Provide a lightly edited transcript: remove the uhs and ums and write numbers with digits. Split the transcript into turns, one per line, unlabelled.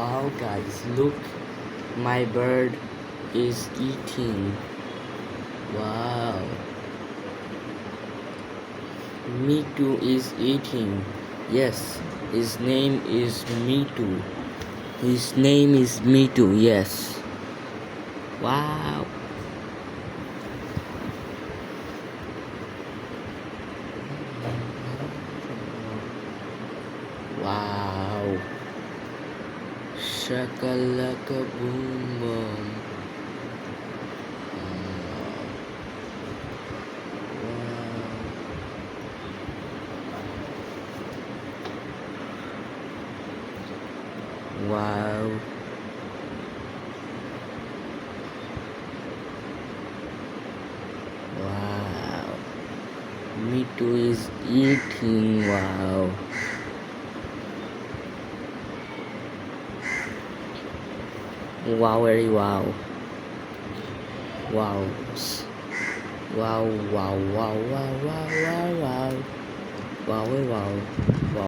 Wow, guys, look, my bird is eating. Wow, me too is eating. Yes, his name is me too. His name is me too. Yes. Wow. Wow. Shakalaka boom boom. Wow. Wow. Me too is eating. Wow. Wow, very wow. Wow. Wow, wow, wow, wow, wow, wow, wow. Wow, wow, wow.